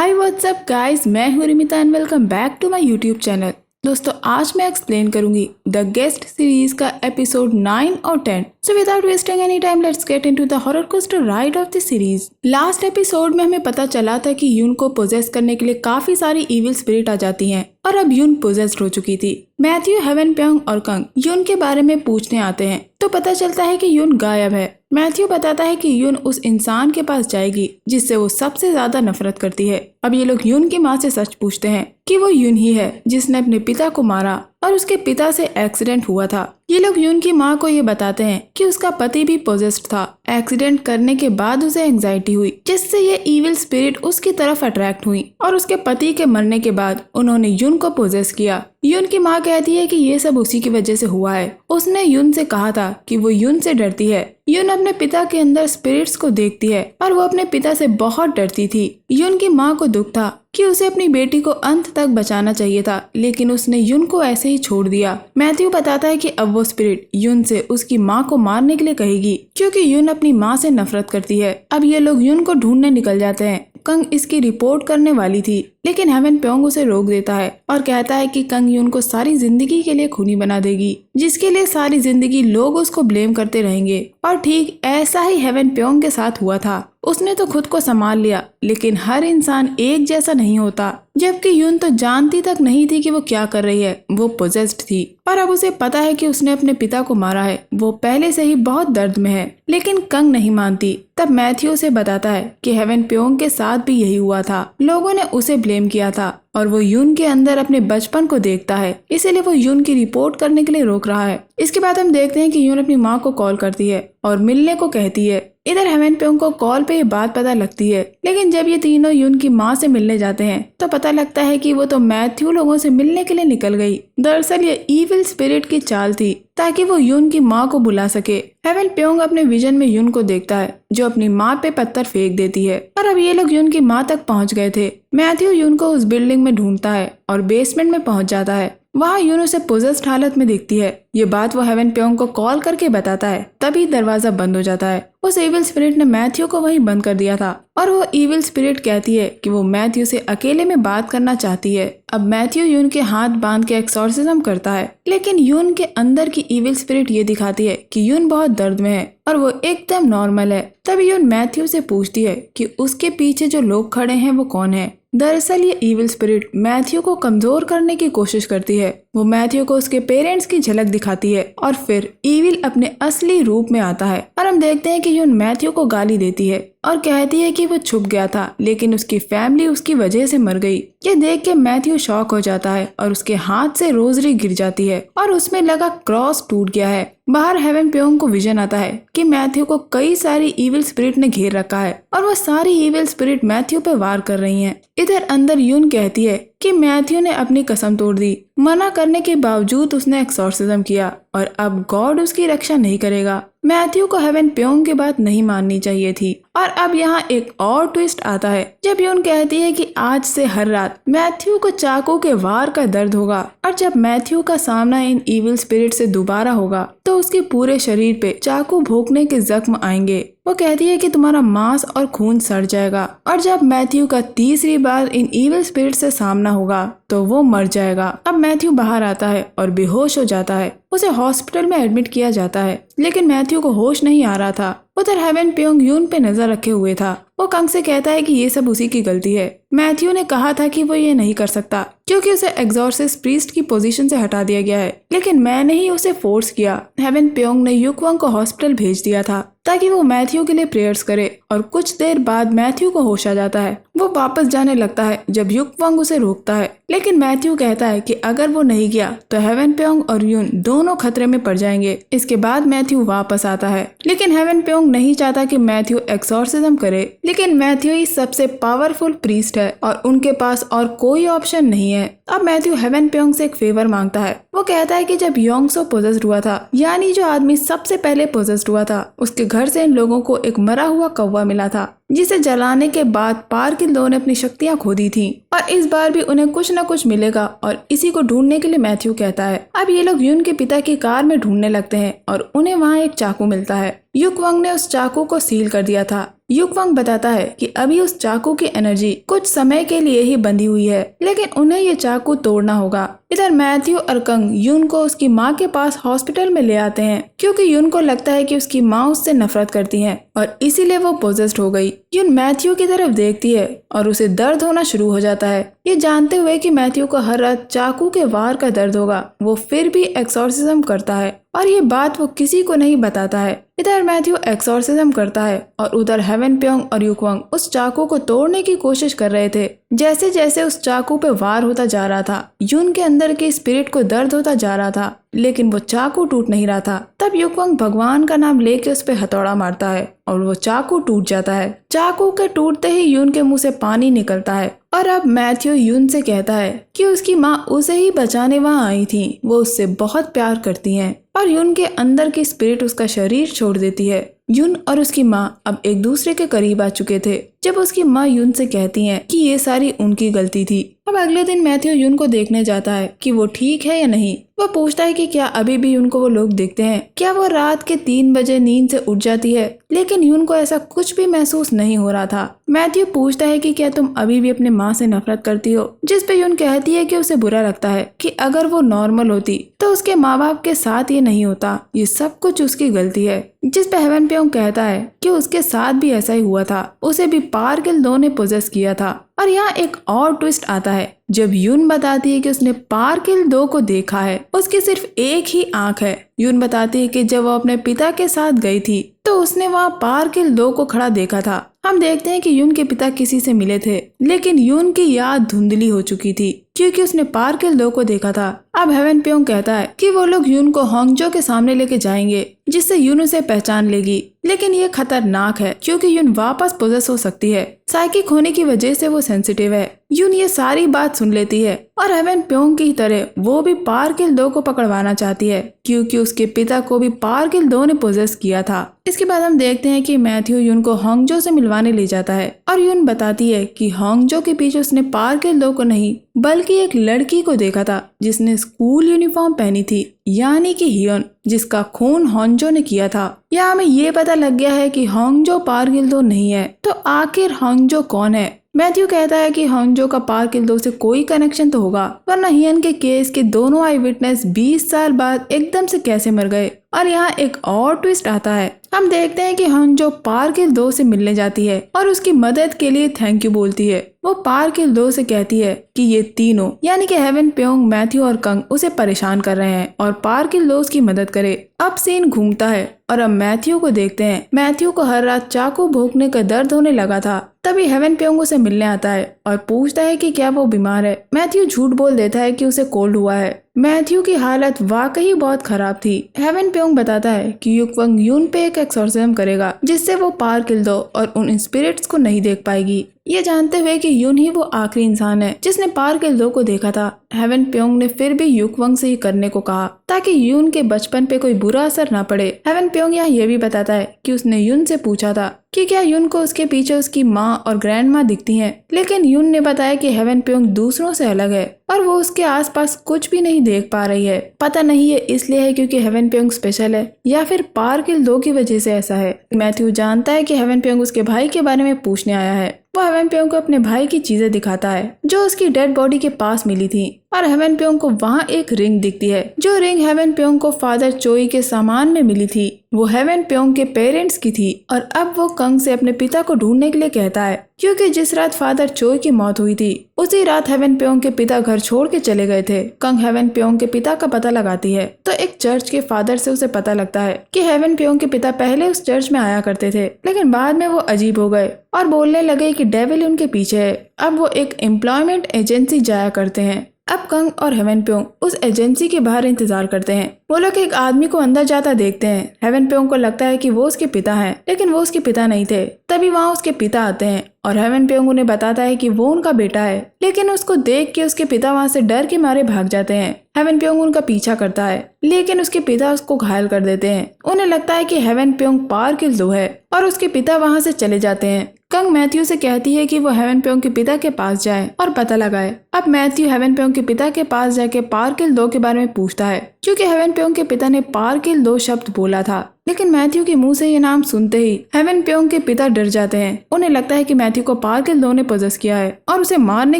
Hi what's up guys, मैं हूँ Rimita and welcome back to my YouTube channel. दोस्तों आज मैं एक्सप्लेन करूंगी द गेस्ट सीरीज का एपिसोड 9 और 10। So without wasting any time let's get into the horror coaster ride of the series. Last episode में हमें पता चला था कि यून को पोजेस करने के लिए काफी सारी इविल स्पिरिट आ जाती हैं और अब यून पोजेस्ड हो चुकी थी। मैथ्यू, हेवन प्योंग और कंग यून के बारे में पूछने आते हैं तो पता चलता है कि यून गायब है। मैथ्यू बताता है कि यून उस इंसान के पास जाएगी जिससे वो सबसे ज्यादा नफरत करती है। अब ये लोग यून की माँ से सच पूछते हैं कि वो यून ही है जिसने अपने पिता को मारा और उसके पिता से एक्सीडेंट हुआ था। ये लोग यून की माँ को ये बताते हैं कि उसका पति भी पोजेस्ड था। एक्सीडेंट करने के बाद उसे एंजाइटी हुई जिससे ये इविल स्पिरिट उसकी तरफ अट्रैक्ट हुई और उसके पति के मरने के बाद उन्होंने यून को पोजेस किया। यून की माँ कहती है कि ये सब उसी की वजह से हुआ है। उसने यून से कहा था कि वो यून से डरती है। यून अपने पिता के अंदर स्पिरिट्स को देखती है और वो अपने पिता से बहुत डरती थी। यून की माँ को दुख था कि उसे अपनी बेटी को अंत तक बचाना चाहिए था, लेकिन उसने यून को ऐसे ही छोड़ दिया। मैथ्यू बताता है कि अब वो स्पिरिट यून से उसकी माँ को मारने के लिए कहेगी क्योंकि यून अपनी माँ से नफरत करती है। अब ये लोग यून को ढूंढने निकल जाते हैं। कंग इसकी रिपोर्ट करने वाली थी लेकिन हेवन प्योंग उसे रोक देता है और कहता है कि कंग यून को सारी जिंदगी के लिए खूनी बना देगी, जिसके लिए सारी जिंदगी लोग उसको ब्लेम करते रहेंगे। और ठीक ऐसा ही हेवन प्योंग के साथ हुआ था। उसने तो खुद को संभाल लिया लेकिन हर इंसान एक जैसा नहीं होता। जबकि यून तो जानती तक नहीं थी कि वो क्या कर रही है, वो पोजेस्ड थी और अब उसे पता है कि उसने अपने पिता को मारा है। वो पहले से ही बहुत दर्द में है लेकिन कंग नहीं मानती। तब मैथ्यू से बताता है कि हेवन प्योंग के साथ भी यही हुआ था। लोगों ने उसे ब्लेम किया था और वो यून के अंदर अपने बचपन को देखता है, इसीलिए वो यून की रिपोर्ट करने के लिए रोक रहा है। इसके बाद हम देखते हैं कि यून अपनी माँ को कॉल करती है और मिलने को कहती है। इधर हेवन प्योंग को कॉल पे ये बात पता लगती है, लेकिन जब ये तीनों यून की माँ से मिलने जाते हैं तो पता लगता है कि वो तो मैथ्यू लोगों से मिलने के लिए निकल गई। दरअसल ये इविल स्पिरिट की चाल थी ताकि वो यून की माँ को बुला सके। हेवन प्योंग अपने विजन में यून को देखता है जो अपनी माँ पे पत्थर फेंक देती है और अब ये लोग यून की माँ तक पहुँच गए थे। मैथ्यू यून को उस बिल्डिंग में ढूंढता है और बेसमेंट में पहुँच जाता है। वहाँ यून उसे पोजेस्ड हालत में दिखती है। ये बात वो हेवन प्योंग को कॉल करके बताता है। तभी दरवाजा बंद हो जाता है। उस इविल स्पिरिट ने मैथ्यू को वहीं बंद कर दिया था और वो इविल स्पिरिट कहती है कि वो मैथ्यू से अकेले में बात करना चाहती है। अब मैथ्यू यून के हाथ बांध के एक्सॉर्सिज्म करता है, लेकिन यून के अंदर की इविल स्पिरिट ये दिखाती है कि यून बहुत दर्द में है और वो एकदम नॉर्मल है। तभी यून मैथ्यू से पूछती है कि उसके पीछे जो लोग खड़े हैं वो कौन है। दरअसल ये इविल स्पिरिट मैथ्यू को कमजोर करने की कोशिश करती है। वो मैथ्यू को उसके पेरेंट्स की झलक दिखाती है और फिर इविल अपने असली रूप में आता है और हम देखते हैं कि यून मैथ्यू को गाली देती है और कहती है कि वो छुप गया था लेकिन उसकी फैमिली उसकी वजह से मर गई। ये देख के मैथ्यू शॉक हो जाता है और उसके हाथ से रोजरी गिर जाती है और उसमें लगा क्रॉस टूट गया है। बाहर हेवन प्योंग को विजन आता है कि मैथ्यू को कई सारी इविल स्पिरिट ने घेर रखा है और वो सारी इविल स्पिरिट मैथ्यू पे वार कर रही हैं। इधर अंदर यून कहती है कि मैथ्यू ने अपनी कसम तोड़ दी। मना करने के बावजूद उसने एक्सॉर्सिज्म किया और अब गॉड उसकी रक्षा नहीं करेगा। मैथ्यू को हेवन प्योंग की बात नहीं माननी चाहिए थी। और अब यहाँ एक और ट्विस्ट आता है जब यून कहती है कि आज से हर रात मैथ्यू को चाकू के वार का दर्द होगा और जब मैथ्यू का सामना इन इविल स्पिरिट से दोबारा होगा तो उसके पूरे शरीर पे चाकू भोंकने के जख्म आएंगे। वो कहती है कि तुम्हारा मांस और खून सड़ जाएगा और जब मैथ्यू का तीसरी बार इन इविल स्पिरिट से सामना होगा तो वो मर जाएगा। अब मैथ्यू बाहर आता है और बेहोश हो जाता है। उसे हॉस्पिटल में एडमिट किया जाता है लेकिन मैथ्यू को होश नहीं आ रहा था। उधर हेवन प्योंग यून पे नजर रखे हुए था। वो कंग से कहता है कि ये सब उसी की गलती है। मैथ्यू ने कहा था कि वो ये नहीं कर सकता क्योंकि उसे एग्जॉर्सिस्ट प्रीस्ट की पोजीशन से हटा दिया गया है, लेकिन मैंने ही उसे फोर्स किया। हेवन प्योंग ने युक्वांग को हॉस्पिटल भेज दिया था ताकि वो मैथ्यू के लिए प्रेयर्स करे और कुछ देर बाद मैथ्यू को होश आ जाता है। वो वापस जाने लगता है जब युक्वांग उसे रोकता है, लेकिन मैथ्यू कहता है कि अगर वो नहीं गया तो हेवन प्योंग और यून दोनों खतरे में पड़ जाएंगे। इसके बाद मैथ्यू वापस आता है, लेकिन हेवन प्योंग नहीं चाहता कि मैथ्यू एक्सॉर्सिज्म करे, लेकिन मैथ्यू ही सबसे पावरफुल प्रीस्ट है और उनके पास और कोई ऑप्शन नहीं है। अब मैथ्यू हेवन प्योंग से एक फेवर मांगता है। वो कहता है कि जब योंगसो पोजेस्ड हुआ था, यानी जो आदमी सबसे पहले पोजेस्ड हुआ था, उसके घर से इन लोगों को एक मरा हुआ कौवा मिला था जिसे जलाने के बाद पार्क इन लोगों ने अपनी शक्तियां खो दी थी और इस बार भी उन्हें कुछ न कुछ मिलेगा और इसी को ढूंढने के लिए मैथ्यू कहता है। अब ये लोग यून के पिता की कार में ढूंढने लगते हैं और उन्हें वहाँ एक चाकू मिलता है। युक्वांग ने उस चाकू को सील कर दिया था। युक्वंग बताता है कि अभी उस चाकू की एनर्जी कुछ समय के लिए ही बंधी हुई है, लेकिन उन्हें ये चाकू तोड़ना होगा। इधर मैथ्यू और कंग यून को उसकी माँ के पास हॉस्पिटल में ले आते हैं, क्योंकि यून को लगता है कि उसकी माँ उससे नफरत करती है और इसीलिए वो पोजेस्ड हो गई। यून मैथ्यू की तरफ देखती है और उसे दर्द होना शुरू हो जाता है। ये जानते हुए कि मैथ्यू को हर रात चाकू के वार का दर्द होगा, वो फिर भी एक्सॉर्सिज्म करता है और ये बात वो किसी को नहीं बताता है। इधर मैथ्यू एक्सॉर्सिज्म करता है और उधर हेवन प्योंग और युक्वंग उस चाकू को तोड़ने की कोशिश कर रहे थे। जैसे जैसे उस चाकू पे वार होता जा रहा था, यून के अंदर के स्पिरिट को दर्द होता जा रहा था, लेकिन वो चाकू टूट नहीं रहा था। तब युक्वंग भगवान का नाम लेके उस पे हथौड़ा मारता है और वो चाकू टूट जाता है। चाकू के टूटते ही यून के मुंह से पानी निकलता है और अब मैथ्यू यून से कहता है कि उसकी माँ उसे ही बचाने वहाँ आई थी, वो उससे बहुत प्यार करती हैं और यून के अंदर की स्पिरिट उसका शरीर छोड़ देती है। यून और उसकी माँ अब एक दूसरे के करीब आ चुके थे जब उसकी माँ यून से कहती हैं कि ये सारी उनकी गलती थी। अब अगले दिन मैथ्यू यून को देखने जाता है कि वो ठीक है या नहीं। वो पूछता है कि क्या अभी भी यून को वो लोग देखते हैं, क्या वो रात के 3 बजे नींद से उठ जाती है, लेकिन यून को ऐसा कुछ भी महसूस नहीं हो रहा था। मैथ्यू पूछता है कि क्या तुम अभी भी अपने माँ से नफरत करती हो, जिस पे यून कहती है कि उसे बुरा लगता है कि अगर वो नॉर्मल होती तो उसके माँ बाप के साथ ये नहीं होता, ये सब कुछ उसकी गलती है। जिस पे हेवन प्योंग कहता है कि उसके साथ भी ऐसा ही हुआ था, उसे भी पार्किल दो ने पोजेस किया था। और यहाँ एक और ट्विस्ट आता है जब यून बताती है कि उसने पार्किल दो को देखा है, उसकी सिर्फ एक ही आंख है। यून बताती है कि जब वो अपने पिता के साथ गई थी तो उसने वहाँ पार्किल दो को खड़ा देखा था। हम देखते हैं कि यून के पिता किसी से मिले थे, लेकिन यून की याद धुंधली हो चुकी थी क्योंकि उसने पार्किल दो को देखा था। अब हेवन प्योंग कहता है कि वो लोग यून को होंगजो के सामने लेके जाएंगे जिससे यून उसे पहचान लेगी, लेकिन ये खतरनाक है क्योंकि यून वापस पोजेस हो सकती है। साइकिक होने की वजह से वो सेंसिटिव है। यून ये सारी बात सुन लेती है और हेवन प्योंग की तरह वो भी पार्किल दो को पकड़वाना चाहती है क्योंकि उसके पिता को भी पार्किल दो ने पोजेस किया था। इसके बाद हम देखते हैं कि मैथ्यू यून को होंगजो से मिलवाने ले जाता है और यून बताती है कि होंगजो के पीछे उसने पार्किल दो को नहीं बल्कि एक लड़की को देखा था जिसने स्कूल यूनिफॉर्म पहनी थी, यानी कि हियोन, जिसका खून होंगजो ने किया था। यहाँ हमें ये पता लग गया है कि होंगजो पार्किल दो नहीं है, तो आखिर होंगजो कौन है। मैथ्यू कहता है कि होंगजो का पार्किल दो से कोई कनेक्शन तो होगा, वरना हियन के केस के दोनों आई विटनेस 20 साल बाद एकदम से कैसे मर गए। और यहाँ एक और ट्विस्ट आता है। हम देखते हैं कि होंगजो पार्किल दो से मिलने जाती है और उसकी मदद के लिए थैंक यू बोलती है। वो पार्किल दो से कहती है कि ये तीनों यानी कि हेवन प्योंग, मैथ्यू और कंग उसे परेशान कर रहे हैं और पार्किल दो उसकी मदद करे। अब सीन घूमता है और अब मैथ्यू को देखते हैं। मैथ्यू को हर रात चाकू भोंकने का दर्द होने लगा था। तभी हेवन प्योंग उसे मिलने आता है और पूछता है कि क्या वो बीमार है। मैथ्यू झूठ बोल देता है कि उसे कोल्ड हुआ है। मैथ्यू की हालत वाकई बहुत खराब थी। हेवन प्योंग बताता है कि युक्वंग यून पे एक एक्सॉर्सिज्म करेगा जिससे वो पार्किल दो और उन स्पिरिट्स को नहीं देख पाएगी। ये जानते हुए कि यून ही वो आखिरी इंसान है जिसने पार्किल दो को देखा था, हेवन प्योंग ने फिर भी युक्वंग से ये करने को कहा ताकि यून के बचपन पे कोई बुरा असर न पड़े। हेवन प्योंग यहाँ ये भी बताता है कि उसने यून से पूछा था कि क्या यून को उसके पीछे उसकी माँ और ग्रैंड माँ दिखती हैं, लेकिन यून ने बताया कि हेवन प्योंग दूसरों से अलग है और वो उसके आसपास कुछ भी नहीं देख पा रही है। पता नहीं ये इसलिए है क्योंकि हेवन प्योंग स्पेशल है या फिर पार्किल दो की वजह से ऐसा है। मैथ्यू जानता है कि हेवन प्योंग उसके भाई के बारे में पूछने आया है। वो हेवन प्योंग को अपने भाई की चीजें दिखाता है जो उसकी डेड बॉडी के पास मिली थी और हेवन प्योंग को वहाँ एक रिंग दिखती है जो रिंग हेवन प्योंग को फादर चोई के सामान में मिली थी। वो हेवन प्योंग के पेरेंट्स की थी और अब वो कंग से अपने पिता को ढूंढने के लिए कहता है क्योंकि जिस रात फादर चोई की मौत हुई थी उसी रात हेवन प्योंग के पिता घर छोड़ के चले गए थे। कंग हेवन प्योंग के पिता का पता लगाती है तो एक चर्च के फादर से उसे पता लगता है कि हेवन प्योंग के पिता पहले उस चर्च में आया करते थे, लेकिन बाद में वो अजीब हो गए और बोलने लगे कि डेविल उनके पीछे है। अब वो एक एम्प्लॉयमेंट एजेंसी जाया करते हैं। अब कंग और हेवन प्योंग उस एजेंसी के बाहर इंतजार करते हैं। वो लोग एक आदमी को अंदर जाता देखते हैं। हेवन प्योंग को लगता है कि वो उसके पिता हैं, लेकिन वो उसके पिता नहीं थे। तभी वहाँ उसके पिता आते हैं और हेवन प्योंग उन्हें बताता है कि वो उनका बेटा है, लेकिन उसको देख के उसके पिता वहाँ से डर के मारे भाग जाते हैं। हेवन प्योंग उनका पीछा करता है, लेकिन उसके पिता उसको घायल कर देते हैं। उन्हें लगता है कि हेवन प्योंग पार्किल दो है और उसके पिता वहाँ से चले जाते हैं। कंग मैथ्यू से कहती है कि वो हेवन प्योंग के पिता के पास जाए और पता लगाए। अब मैथ्यू हेवन प्योंग के पिता के पास जाके पार्किल दो के बारे में पूछता है क्योंकि हेवन प्योंग के पिता ने पार्क इल दो शब्द बोला था। लेकिन मैथ्यू के मुंह से ये नाम सुनते ही हेवन प्योंग के पिता डर जाते हैं। उन्हें लगता है कि मैथ्यू को पार्क इल दो ने पोजेस किया है और उसे मारने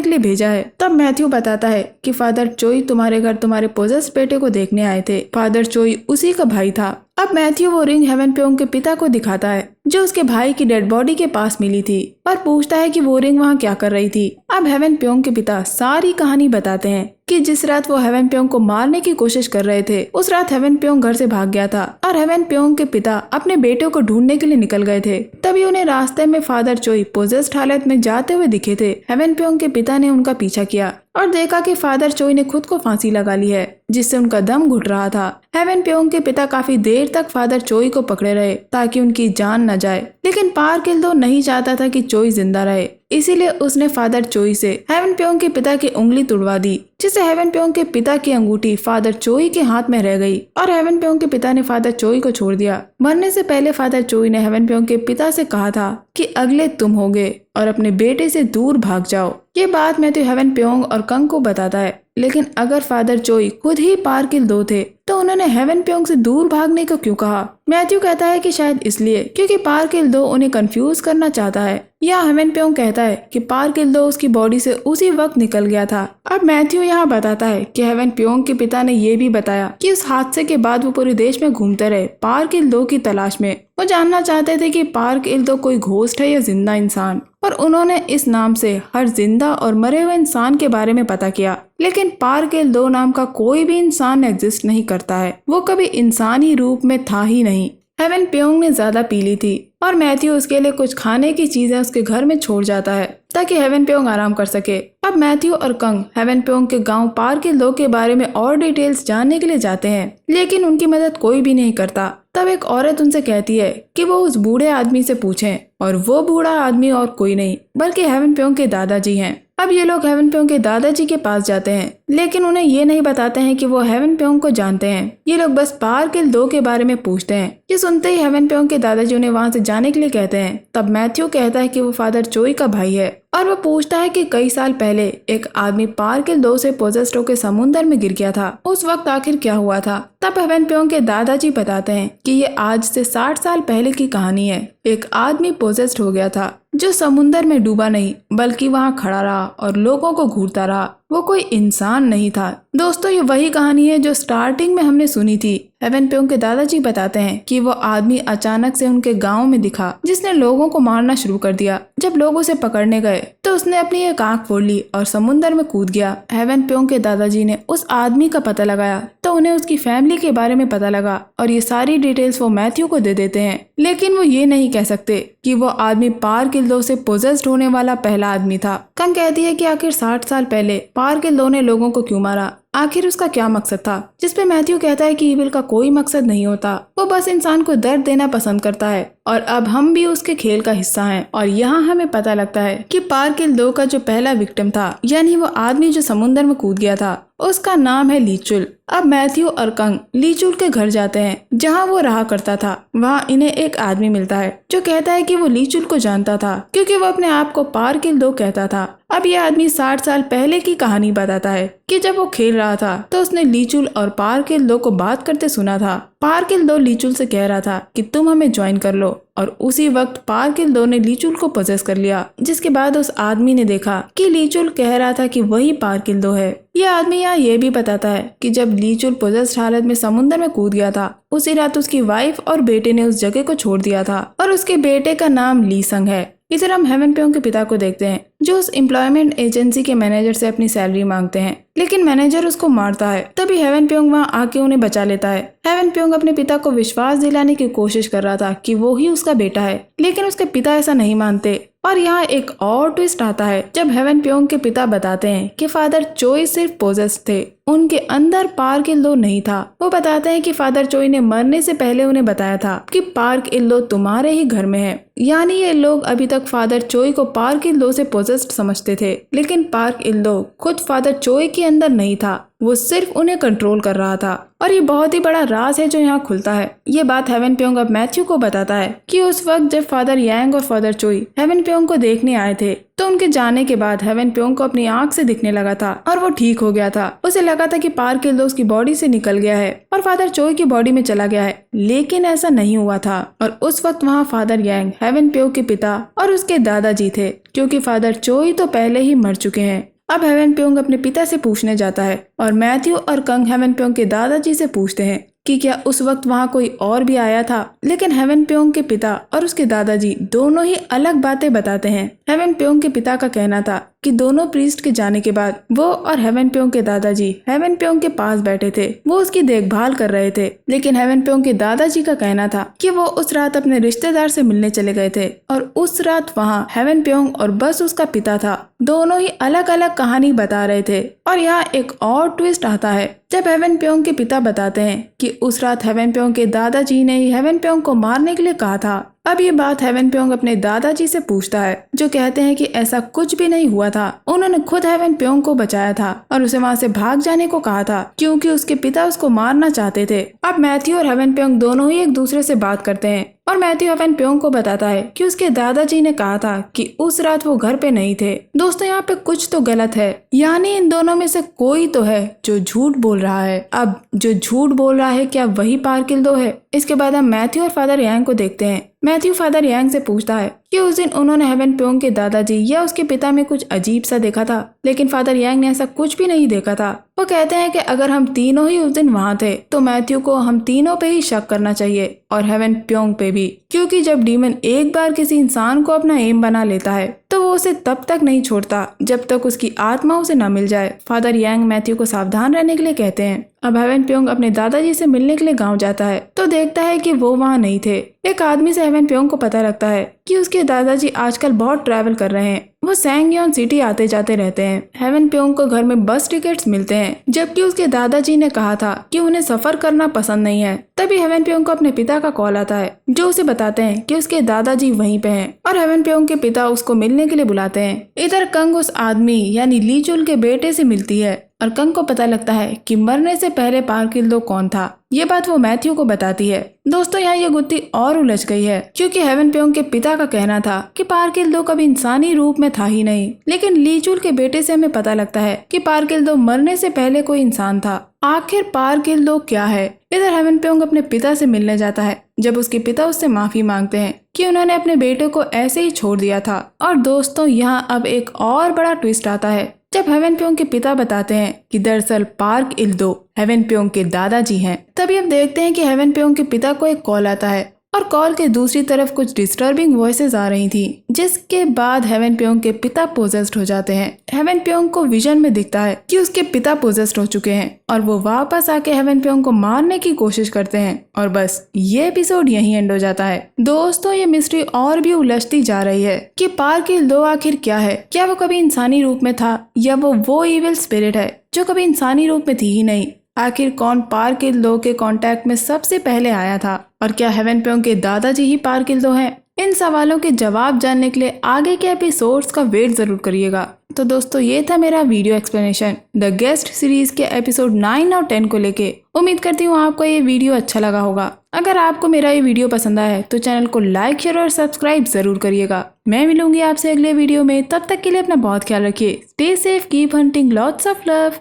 के लिए भेजा है। तब मैथ्यू बताता है कि फादर चोई तुम्हारे घर तुम्हारे पोजेस बेटे को देखने आए थे। फादर चोई उसी का भाई था। अब मैथ्यू वो रिंग हेवन प्योंग के पिता को दिखाता है जो उसके भाई की डेड बॉडी के पास मिली थी और पूछता है कि वो रिंग वहाँ क्या कर रही थी। अब हेवन प्योंग के पिता सारी कहानी बताते हैं कि जिस रात वो हेवन प्योंग को मारने की कोशिश कर रहे थे उस रात हेवन प्योंग घर से भाग गया था और हेवन प्योंग के पिता अपने बेटे को ढूंढने के लिए निकल गए थे। तभी उन्हें रास्ते में फादर चोई पोजेस्ड हालत में जाते हुए दिखे थे। हेवन प्योंग के पिता ने उनका पीछा किया और देखा कि फादर चोई ने खुद को फांसी लगा ली है जिससे उनका दम घुट रहा था। हेवन प्योंग के पिता काफी देर तक फादर चोई को पकड़े रहे ताकि उनकी जान न जाए, लेकिन पार्क इल दो नहीं चाहता था कि चोई जिंदा रहे, इसीलिए उसने फादर चोई से हेवन प्योंग के पिता की उंगली तुड़वा दी, जिससे हेवन प्योंग के पिता की अंगूठी फादर चोई के हाथ में रह गई और हेवन प्योंग के पिता ने फादर चोई को छोड़ दिया। मरने से पहले फादर चोई ने हेवन प्योंग के पिता से कहा था कि अगले तुम होगे और अपने बेटे से दूर भाग जाओ। ये बात मैथ्यू हेवन प्योंग और कंग को बताता है, लेकिन अगर फादर चोई खुद ही पार्क इल दो थे तो उन्होंने हेवन प्योंग से दूर भागने को क्यों कहा? मैथ्यू कहता है कि शायद इसलिए क्योंकि पार्क इल दो उन्हें कंफ्यूज करना चाहता है। या हेवन प्योंग कहता है कि पार्क इल दो उसकी बॉडी से उसी वक्त निकल गया था। अब मैथ्यू यहाँ बताता है कि हेवन प्योंग के पिता ने ये भी बताया कि उस हादसे के बाद वो पूरे देश में घूमते रहे पार्क इल दो की तलाश में। वो जानना चाहते थे कि पार्क इल दो कोई घोस्ट है या जिंदा इंसान, और उन्होंने इस नाम से हर जिंदा और मरे हुए इंसान के बारे में पता किया। लेकिन पार्क इल दो नाम का कोई भी इंसान एग्जिस्ट नहीं करता है, वो कभी इंसानी रूप में था ही नहीं। हेवन प्योंग ने ज्यादा पी ली थी और मैथ्यू उसके लिए कुछ खाने की चीजें उसके घर में छोड़ जाता है ताकि हेवन प्योंग आराम कर सके। अब मैथ्यू और कंग हेवन प्योंग के गांव पार्क इल दो के बारे में और डिटेल्स जानने के लिए जाते हैं, लेकिन उनकी मदद कोई भी नहीं करता। तब एक औरत उनसे कहती है कि वो उस बूढ़े आदमी से पूछें, और वो बूढ़ा आदमी और कोई नहीं बल्कि हेवन प्योंग के दादाजी हैं। अब ये लोग हेवन प्योंग के दादाजी के पास जाते हैं, लेकिन उन्हें ये नहीं बताते हैं कि वो हेवन प्योंग को जानते हैं। ये लोग बस पार्क इल दो के बारे में पूछते हैं। ये सुनते ही हेवन प्योंग के दादाजी उन्हें वहाँ से जाने के लिए कहते हैं। तब मैथ्यू कहता है कि वो फादर चोई का भाई है और वो पूछता है कि कई साल पहले एक आदमी पार्क इल दो से पोजेस्ड होकर समुद्र में गिर गया था, उस वक्त आखिर क्या हुआ था? तब हेवन प्योंग के दादाजी बताते हैं कि ये आज से 60 साल पहले की कहानी है। एक आदमी पोजेस्ड हो गया था जो समुद्र में डूबा नहीं बल्कि वहाँ खड़ा रहा और लोगों को घूरता रहा। वो कोई इंसान नहीं था। दोस्तों, ये वही कहानी है जो स्टार्टिंग में हमने सुनी थी। हेवन प्योंग के दादाजी बताते हैं कि वो आदमी अचानक से उनके गांव में दिखा जिसने लोगों को मारना शुरू कर दिया। जब लोग उसे पकड़ने गए तो उसने अपनी एक आंख फोड़ ली और समुद्र में कूद गया। हेवन प्योंग के दादाजी ने उस आदमी का पता लगाया तो उन्हें उसकी फैमिली के बारे में पता लगा और ये सारी डिटेल्स वो मैथ्यू को दे देते हैं, लेकिन वो ये नहीं कह सकते कि वो आदमी पार्क इल दो से पोजेस्ड होने वाला पहला आदमी था। कंग कहती है कि आखिर 60 साल पहले पार्क इल दो ने लोगों को क्यों मारा, आखिर उसका क्या मकसद था? जिसपे मैथ्यू कहता है कि ईविल का कोई मकसद नहीं होता, वो बस इंसान को दर्द देना पसंद करता है और अब हम भी उसके खेल का हिस्सा हैं। और यहाँ हमें पता लगता है कि पार्क इल दो का जो पहला विक्टिम था, यानी वो आदमी जो समुद्र में कूद गया था, उसका नाम है लीचुल। अब मैथ्यू और कंग लीचुल के घर जाते हैं जहाँ वो रहा करता था। वहाँ इन्हें एक आदमी मिलता है जो कहता है कि वो लीचुल को जानता था क्योंकि वो अपने आप को पार्क इल दो कहता था। अब ये आदमी 60 साल पहले की कहानी बताता है कि जब वो खेल रहा था तो उसने लीचुल और पार्क इल दो को बात करते सुना था। पार्क इल दो लीचुल से कह रहा था कि तुम हमें ज्वाइन कर लो, और उसी वक्त पार्क इल दो ने लीचुल को पोजेस कर लिया। जिसके बाद उस आदमी ने देखा कि लीचुल कह रहा था कि वही पार्क इल दो है। यह आदमी यहाँ ये भी बताता है कि जब लीचुल पोजेस्ड हालत में समुद्र में कूद गया था उसी रात उसकी वाइफ और बेटे ने उस जगह को छोड़ दिया था और उसके बेटे का नाम ली संग है। इधर हम हेवन प्योंग के पिता को देखते हैं जो उस एम्प्लॉयमेंट एजेंसी के मैनेजर से अपनी सैलरी मांगते हैं, लेकिन मैनेजर उसको मारता है। तभी हेवन प्योंग वहाँ आके उन्हें बचा लेता है। हेवन प्योंग अपने पिता को विश्वास दिलाने की कोशिश कर रहा था कि वो ही उसका बेटा है, लेकिन उसके पिता ऐसा नहीं मानते। और यहाँ एक और ट्विस्ट आता है जब हेवन प्योंग के पिता बताते हैं कि फादर चोई सिर्फ पोजेस्ड थे, उनके अंदर पार्क इल दो नहीं था। वो बताते हैं कि फादर चोई ने मरने से पहले उन्हें बताया था कि पार्क इल दो तुम्हारे ही घर में है। यानी ये लोग अभी तक फादर चोई को पार्क इल दो से पोजेस्ड समझते थे, लेकिन पार्क इल दो खुद फादर चोई की उनके अंदर नहीं था, वो सिर्फ उन्हें कंट्रोल कर रहा था। और ये बहुत ही बड़ा राज है जो यहाँ खुलता है। ये बात हेवन प्योंग अब मैथ्यू को बताता है कि उस वक्त जब फादर यांग और फादर चोई हेवन प्योंग को देखने आए थे तो उनके जाने के बाद हेवन प्योंग को अपनी आंख से दिखने लगा था और वो ठीक हो गया था। उसे लगा था कि पार्क किल्दो उसकी बॉडी से निकल गया है और फादर चोई की बॉडी में चला गया है, लेकिन ऐसा नहीं हुआ था। और उस वक्त वहाँ फादर यांग, हेवन प्योंग के पिता और उसके दादाजी थे, क्योंकि फादर चोई तो पहले ही मर चुके हैं। अब हेवन प्योंग अपने पिता से पूछने जाता है और मैथ्यू और कंग हेवन प्योंग के दादाजी से पूछते हैं कि क्या उस वक्त वहाँ कोई और भी आया था। लेकिन हेवन प्योंग के पिता और उसके दादाजी दोनों ही अलग बातें बताते हैं। हेवन प्योंग के पिता का कहना था कि दोनों प्रीस्ट के जाने के बाद वो और हेवन प्योंग के दादाजी हेवन प्योंग के पास बैठे थे, वो उसकी देखभाल कर रहे थे। लेकिन हेवन प्योंग के दादाजी का कहना था कि वो उस रात अपने रिश्तेदार से मिलने चले गए थे और उस रात वहाँ हेवन प्योंग और बस उसका पिता था, दोनों ही अलग अलग कहानी बता रहे थे। और यहाँ एक और ट्विस्ट आता है जब हेवन प्योंग के पिता बताते हैं कि उस रात हेवन प्योंग के दादाजी ने हेवन प्योंग को मारने के लिए कहा था। अब ये बात हेवन प्योंग अपने दादाजी से पूछता है, जो कहते हैं कि ऐसा कुछ भी नहीं हुआ था, उन्होंने खुद हेवन प्योंग को बचाया था और उसे वहाँ से भाग जाने को कहा था क्योंकि उसके पिता उसको मारना चाहते थे। अब मैथ्यू और हेवन प्योंग दोनों ही एक दूसरे से बात करते हैं और मैथ्यू हेवन प्योंग को बताता है कि उसके दादाजी ने कहा था कि उस रात वो घर पे नहीं थे। दोस्तों यहाँ पे कुछ तो गलत है, यानी इन दोनों में से कोई तो है जो झूठ बोल रहा है। अब जो झूठ बोल रहा है क्या वही पार्क किल्दो है? इसके बाद हम मैथ्यू और फादर यांग को देखते हैं। मैथ्यू फादर यांग से पूछता है कि उस दिन उन्होंने हेवन प्योंग के दादाजी या उसके पिता में कुछ अजीब सा देखा था, लेकिन फादर यांग ने ऐसा कुछ भी नहीं देखा था। वो कहते हैं कि अगर हम तीनों ही उस दिन वहाँ थे तो मैथ्यू को हम तीनों पे ही शक करना चाहिए और हेवन प्योंग पे भी, क्योंकि जब डीमन एक बार किसी इंसान को अपना एम बना लेता है तो वो उसे तब तक नहीं छोड़ता जब तक उसकी आत्मा उसे न मिल जाए। फादर यांग मैथ्यू को सावधान रहने के लिए कहते हैं। अब हेवन प्योंग अपने दादाजी से मिलने के लिए गांव जाता है तो देखता है कि वो वहाँ नहीं थे। एक आदमी से हेवन प्योंग को पता लगता है कि उसके दादाजी आजकल बहुत ट्रैवल कर रहे हैं, वो सैंगयोन सिटी आते जाते रहते हैं। हेवन प्योंग को घर में बस टिकट्स मिलते हैं, जबकि उसके दादाजी ने कहा था कि उन्हें सफर करना पसंद नहीं है। तभी हेवन प्योंग को अपने पिता का कॉल आता है, जो उसे बताते हैं कि उसके दादाजी वहीं पे हैं और हेवन प्योंग के पिता उसको मिलने के लिए बुलाते हैं। इधर कंग उस आदमी यानी ली चुल के बेटे से मिलती है और कंग को पता लगता है कि मरने से पहले पार्क किल्दो कौन था। ये बात वो मैथ्यू को बताती है। दोस्तों यहाँ ये गुत्थी और उलझ गई है, क्योंकि हेवन प्योंग के पिता का कहना था कि पार्क किल्दो कभी इंसानी रूप में था ही नहीं, लेकिन ली चुल के बेटे से हमें पता लगता है कि पार्क किल्दो मरने से पहले कोई इंसान था। आखिर पार्क किल्दो क्या है? इधर हेवन प्योंग अपने पिता से मिलने जाता है, जब उसके पिता उससे माफी मांगते हैं कि उन्होंने अपने बेटे को ऐसे ही छोड़ दिया था। और दोस्तों यहाँ अब एक और बड़ा ट्विस्ट आता है जब हेवन प्योंग के पिता बताते हैं कि दरअसल पार्क किल्दो हेवन प्योंग के दादाजी हैं। तभी हम देखते हैं कि हेवन प्योंग के पिता को एक कॉल आता है और कॉल के दूसरी तरफ कुछ डिस्टर्बिंग वॉइसेस आ रही थी, जिसके बाद हेवन प्योंग के पिता पोजेस्ड हो जाते हैं। हेवन प्योंग को विजन में दिखता है कि उसके पिता पोजेस्ड हो चुके हैं और वो वापस आके हेवन प्योंग को मारने की कोशिश करते हैं और बस ये एपिसोड यहीं एंड हो जाता है। दोस्तों ये मिस्ट्री और भी उलझती जा रही है कि पार्क किल्दो आखिर क्या है? क्या वो कभी इंसानी रूप में था या वो इविल स्पिरिट है जो कभी इंसानी रूप में थी ही नहीं? आखिर कौन पार्क किल्दो के कांटेक्ट में सबसे पहले आया था और क्या हेवन प्योंग के दादाजी ही पार्क किल्दो हैं? इन सवालों के जवाब जानने के लिए आगे के एपिसोड्स का वेट जरूर करिएगा। तो दोस्तों ये था मेरा video explanation the guest series के एपिसोड 9 और 10 को लेके। उम्मीद करती हूँ आपको ये वीडियो अच्छा लगा होगा। अगर आपको मेरा ये वीडियो पसंद आया है तो चैनल को लाइक शेयर और सब्सक्राइब जरूर करिएगा। मैं मिलूंगी आपसे अगले वीडियो में, तब तक के लिए अपना बहुत ख्याल रखिए। Stay safe, keep hunting, lots of love.